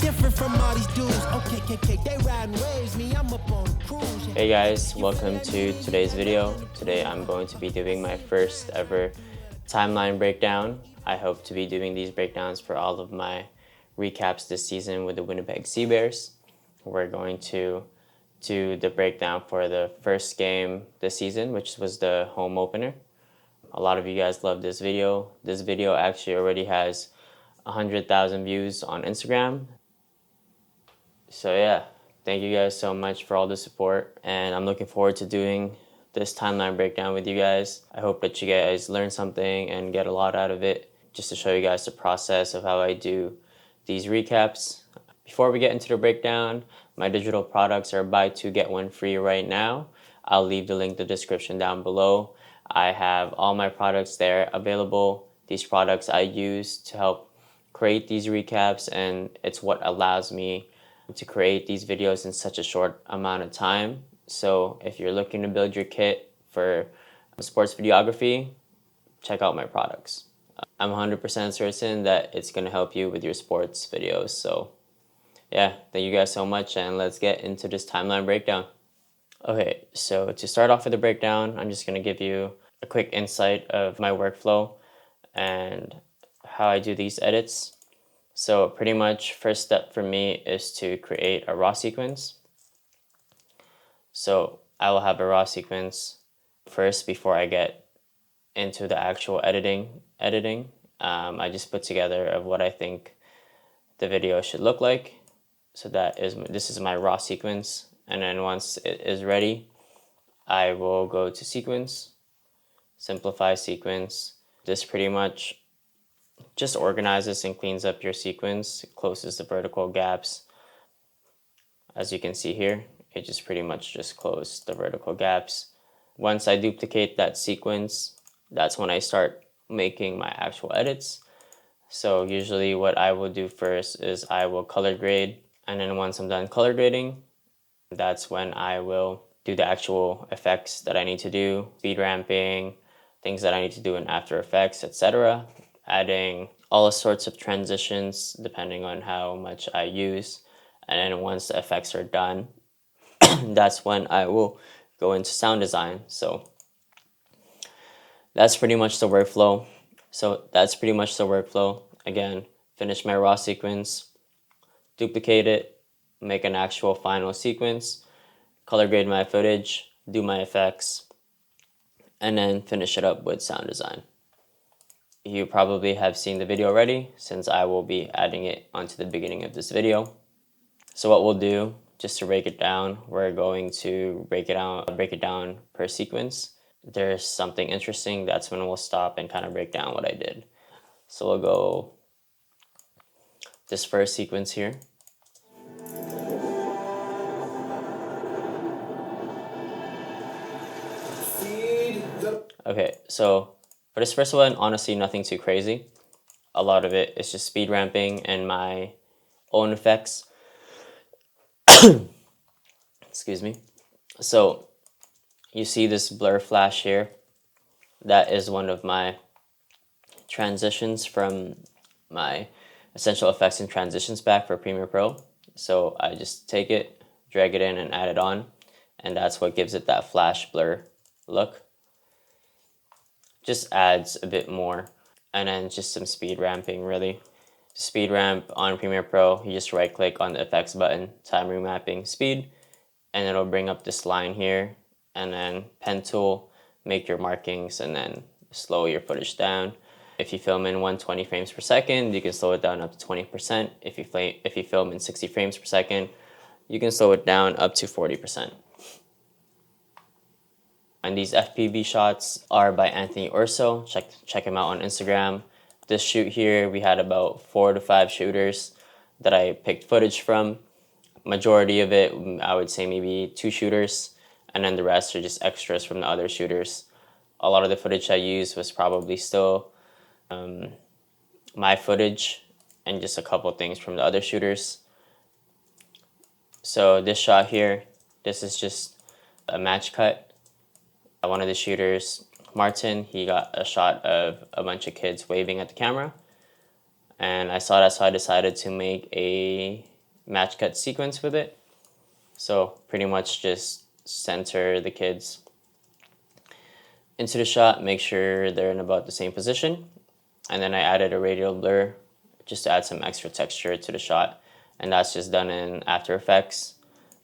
different from all these dudes. Okay, they riding waves, me, I'm up on a cruise. Hey guys, welcome to today's video. Today I'm going to be doing my first ever timeline breakdown. I hope to be doing these breakdowns for all of my recaps this season with the Winnipeg SeaBears. We're going to do the breakdown for the first game this season, which was the home opener. A lot of you guys love this video. This video actually already has 100,000 views on Instagram. So yeah, thank you guys so much for all the support, and I'm looking forward to doing this timeline breakdown with you guys. I hope that you guys learn something and get a lot out of it, just to show you guys the process of how I do these recaps. Before we get into the breakdown, my digital products are buy two get one free right now. I'll leave the link in the description down below. I have all my products there available. These products I use to help create these recaps, and it's what allows me to create these videos in such a short amount of time. So if you're looking to build your kit for sports videography, check out my products. I'm 100% certain that it's going to help you with your sports videos. So yeah, thank you guys so much, and let's get into this timeline breakdown. Okay, so to start off with the breakdown, I'm just going to give you a quick insight of my workflow and how I do these edits. So pretty much first step for me is to create a raw sequence. So I will have a raw sequence first before I get into the actual editing. I just put together of what I think the video should look like. So this is my raw sequence, and then once it is ready, I will go to sequence, simplify sequence. This pretty much just organizes and cleans up your sequence, closes the vertical gaps. As you can see here, it just pretty much just closed the vertical gaps. Once I duplicate that sequence, that's when I start making my actual edits. So usually what I will do first is I will color grade, and then once I'm done color grading, that's when I will do the actual effects that I need to do, speed ramping, things that I need to do in After Effects, etc. Adding all sorts of transitions depending on how much I use. And then once the effects are done, that's when I will go into sound design. So that's pretty much the workflow. Again, finish my raw sequence, duplicate it, make an actual final sequence, color grade my footage, do my effects, and then finish it up with sound design. You probably have seen the video already, since I will be adding it onto the beginning of this video. So what we'll do, just to break it down, we're going to break it down per sequence. There's something interesting, that's when we'll stop and kind of break down what I did. So we'll go this first sequence here. Okay, so for this first one, honestly, nothing too crazy. A lot of it is just speed ramping and my own effects. Excuse me. So you see this blur flash here. That is one of my transitions from my Essential Effects and Transitions pack for Premiere Pro. So I just take it, drag it in, and add it on. And that's what gives it that flash blur look. Just adds a bit more. And then just some speed ramping, really. Speed ramp on Premiere Pro, you just right click on the effects button, time remapping speed, and it'll bring up this line here, and then pen tool, make your markings, and then slow your footage down. If you film in 120 frames per second, you can slow it down up to 20%. If you film in 60 frames per second, you can slow it down up to 40%. And these FPV shots are by Anthony Urso. Check him out on Instagram. This shoot here, we had about 4 to 5 shooters that I picked footage from. Majority of it, I would say maybe 2 shooters, and then the rest are just extras from the other shooters. A lot of the footage I used was probably still my footage and just a couple things from the other shooters. So this shot here, this is just a match cut. One of the shooters, Martin, he got a shot of a bunch of kids waving at the camera, and I saw that, so I decided to make a match cut sequence with it. So pretty much just center the kids into the shot, make sure they're in about the same position. And then I added a radial blur just to add some extra texture to the shot. And that's just done in After Effects.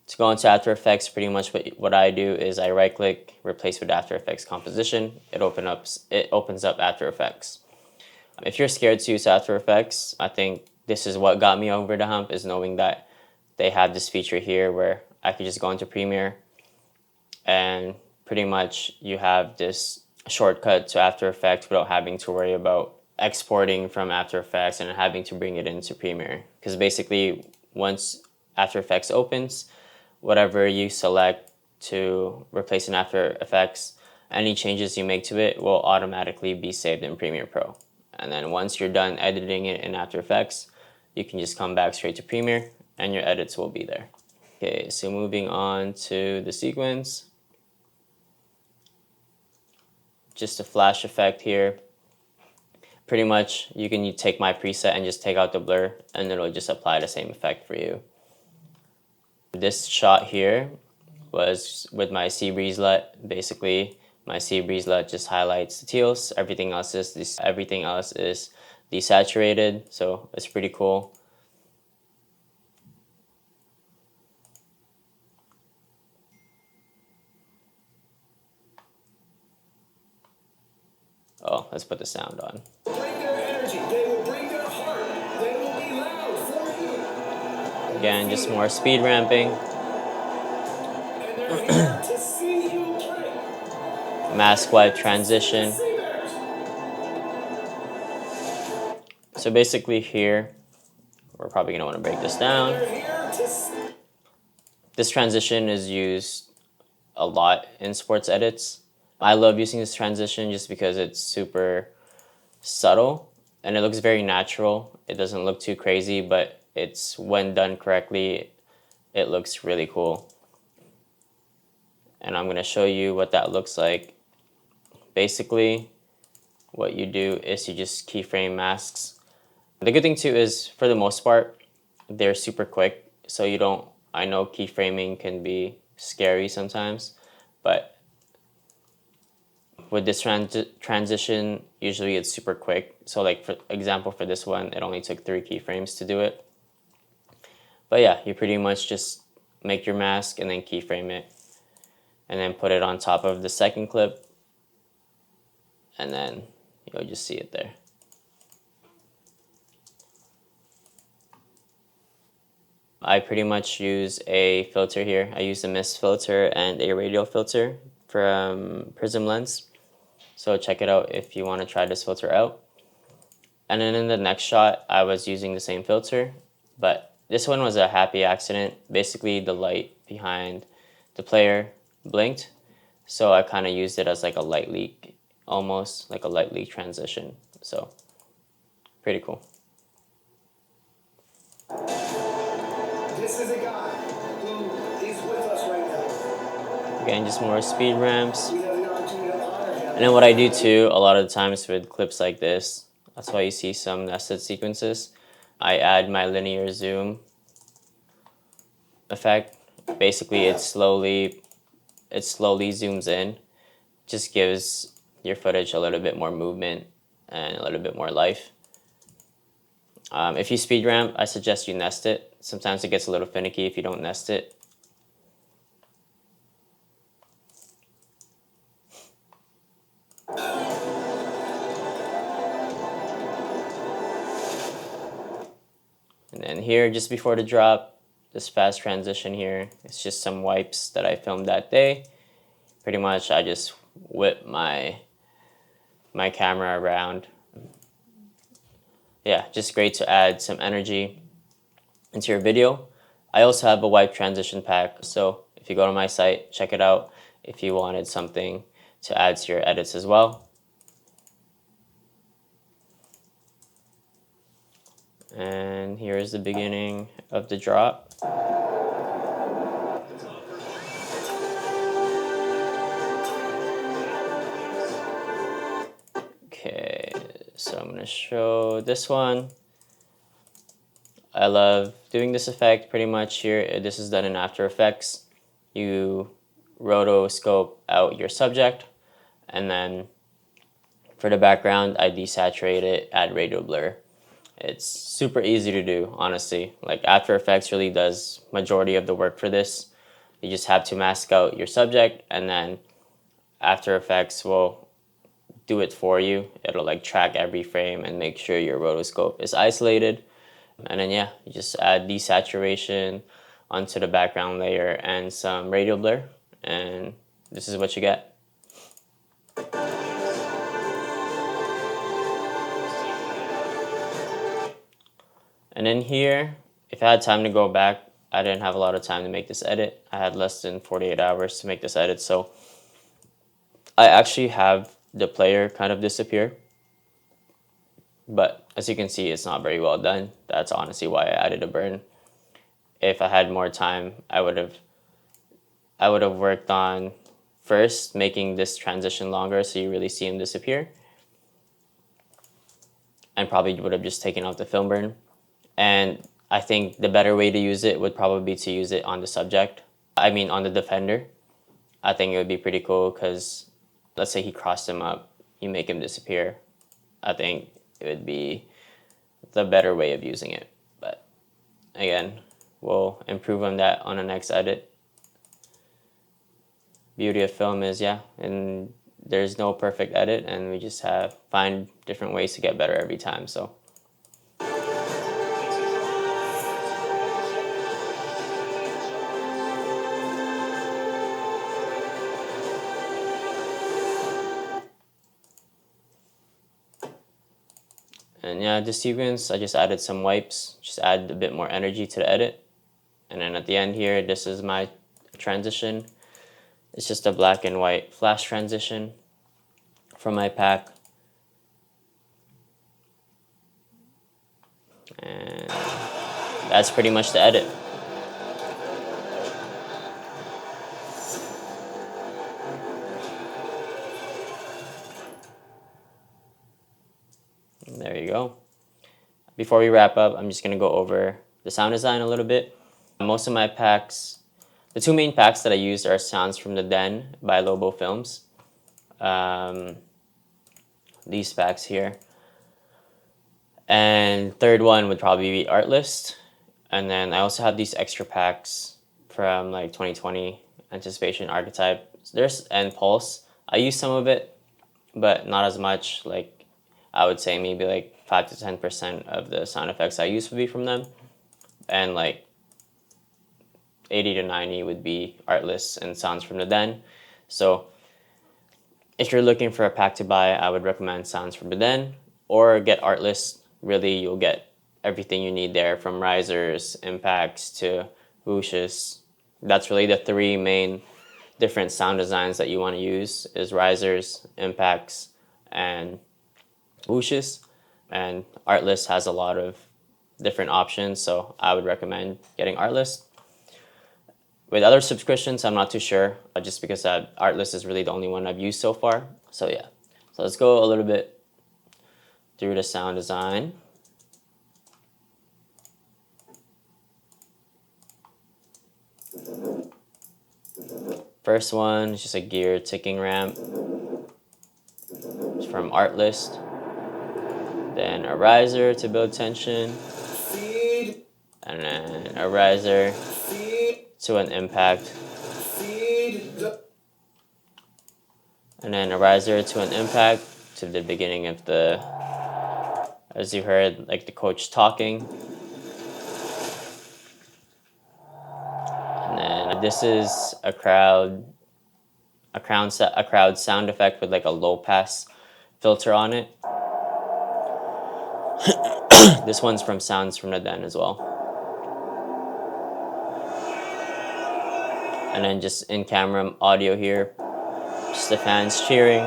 To go into After Effects, pretty much what I do is I right click, replace with After Effects composition. It opens up After Effects. If you're scared to use After Effects, I think this is what got me over the hump, is knowing that they have this feature here where I could just go into Premiere and pretty much you have this shortcut to After Effects without having to worry about exporting from After Effects and having to bring it into Premiere. Because basically, once After Effects opens, whatever you select to replace in After Effects, any changes you make to it will automatically be saved in Premiere Pro. And then once you're done editing it in After Effects, you can just come back straight to Premiere and your edits will be there. Okay, so moving on to the sequence. Just a flash effect here. Pretty much you can take my preset and just take out the blur and it'll just apply the same effect for you. This shot here was with my SeaBears LUT. Basically, my SeaBears LUT just highlights the teals. Everything else is desaturated, so it's pretty cool. Oh, let's put the sound on. Bring their energy. They will bring their heart. They will be loud for you. Again, just more speed ramping. And they're here to see you play. Mask wipe transition. So basically here, we're probably gonna want to break this down. This transition is used a lot in sports edits. I love using this transition just because it's super subtle and it looks very natural. It doesn't look too crazy, but it's, when done correctly, it looks really cool. And I'm gonna show you what that looks like. Basically, what you do is you just keyframe masks. The good thing too is, for the most part, they're super quick, so you don't, I know keyframing can be scary sometimes, but with this transition, usually it's super quick. So like, for example, for this one, it only took 3 keyframes to do it. But yeah, you pretty much just make your mask and then keyframe it and then put it on top of the second clip, and then you'll just see it there. I pretty much use a filter here. I use a mist filter and a radial filter from Prism Lens. So check it out if you want to try this filter out. And then in the next shot, I was using the same filter, but this one was a happy accident. Basically, the light behind the player blinked, so I kind of used it as like a light leak, almost like a light leak transition. So pretty cool. This is a guy who is with us right now. Again, just more speed ramps. We have the opportunity to honor him. And then what I do too, a lot of the times with clips like this, that's why you see some nested sequences, I add my linear zoom effect. Basically, it slowly zooms in, just gives your footage a little bit more movement and a little bit more life. If you speed ramp, I suggest you nest it. Sometimes it gets a little finicky if you don't nest it. And then here, just before the drop, this fast transition here, it's just some wipes that I filmed that day. Pretty much, I just whip my camera around. Yeah, just great to add some energy into your video. I also have a wipe transition pack, so if you go to my site, check it out if you wanted something to add to your edits as well. And here's the beginning of the drop. Okay, so I'm gonna show this one. I love doing this effect pretty much here. This is done in After Effects. You rotoscope out your subject, and then for the background, I desaturate it, add radial blur. It's super easy to do, honestly. Like After Effects really does majority of the work for this. You just have to mask out your subject, and then After Effects will do it for you. It'll like track every frame and make sure your rotoscope is isolated. And then yeah, you just add desaturation onto the background layer and some radial blur, and this is what you get. And in here, if I had time to go back, I didn't have a lot of time to make this edit. I had less than 48 hours to make this edit, so I actually have the player kind of disappear. But as you can see, it's not very well done. That's honestly why I added a burn. If I had more time, I would have worked on first making this transition longer so you really see him disappear, and probably would have just taken out the film burn. And I think the better way to use it would probably be to use it on the subject. I mean, on the defender. I think it would be pretty cool because let's say he crossed him up, you make him disappear. I think it would be the better way of using it. But again, we'll improve on that on the next edit. Beauty of film is, yeah, and there's no perfect edit, and we just find different ways to get better every time. So and yeah, the sequence, I just added some wipes, just add a bit more energy to the edit. And then at the end here, this is my transition. It's just a black and white flash transition from my pack. And that's pretty much the edit. And there you go. Before we wrap up, I'm just going to go over the sound design a little bit. Most of my packs, the two main packs that I used are Sounds from the Den by Lobo Films. These packs here. And third one would probably be Artlist. And then I also have these extra packs from like 2020, Anticipation, Archetype, and Pulse. I use some of it, but not as much. Like I would say maybe like 5 to 10% of the sound effects I use would be from them. And like 80 to 90 would be Artlist and Sounds from the Den. So if you're looking for a pack to buy, I would recommend Sounds from the Den or get Artlist. Really, you'll get everything you need there, from risers, impacts to whooshes. That's really the three main different sound designs that you want to use is risers, impacts, and whooshes. And Artlist has a lot of different options, so I would recommend getting Artlist. With other subscriptions, I'm not too sure, just because Artlist is really the only one I've used so far. So yeah, so let's go a little bit through the sound design. First one is just a gear ticking ramp. It's from Artlist. Then a riser to build tension. Feed. And then a riser Feed. to an impact. Feed. And then a riser to an impact to the beginning of the, as you heard, like the coach talking. And then this is a crowd sound effect with like a low pass filter on it. This one's from Sounds from the Den as well. And then just in camera audio here, just the fans cheering.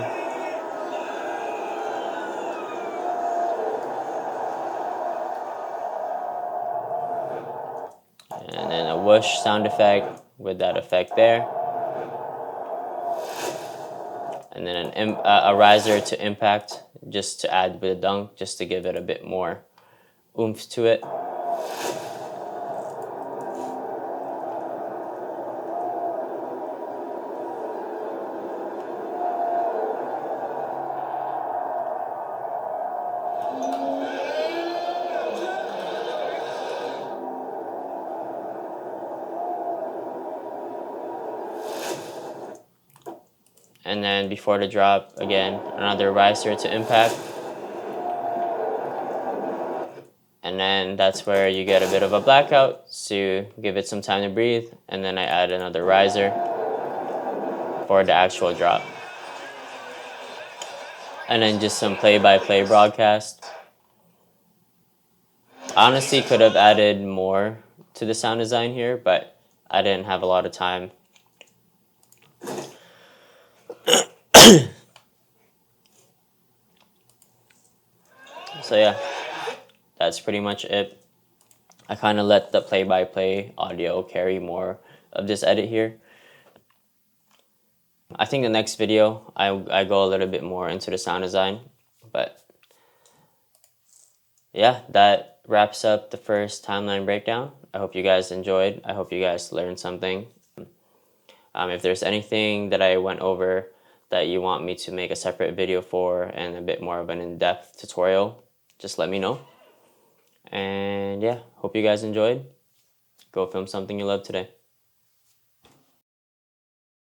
And then a whoosh sound effect with that effect there. And then a riser to impact, just to add with a dunk, just to give it a bit more oomph to it. And then before the drop, again, another riser to impact. And then that's where you get a bit of a blackout, so give it some time to breathe. And then I add another riser for the actual drop. And then just some play-by-play broadcast. Honestly, could have added more to the sound design here, but I didn't have a lot of time. So yeah, that's pretty much it. I kind of let the play-by-play audio carry more of this edit here. I think the next video, I go a little bit more into the sound design. But yeah, that wraps up the first timeline breakdown. I hope you guys enjoyed. I hope you guys learned something. If there's anything that I went over that you want me to make a separate video for and a bit more of an in-depth tutorial, just let me know. And yeah, hope you guys enjoyed. Go film something you love today.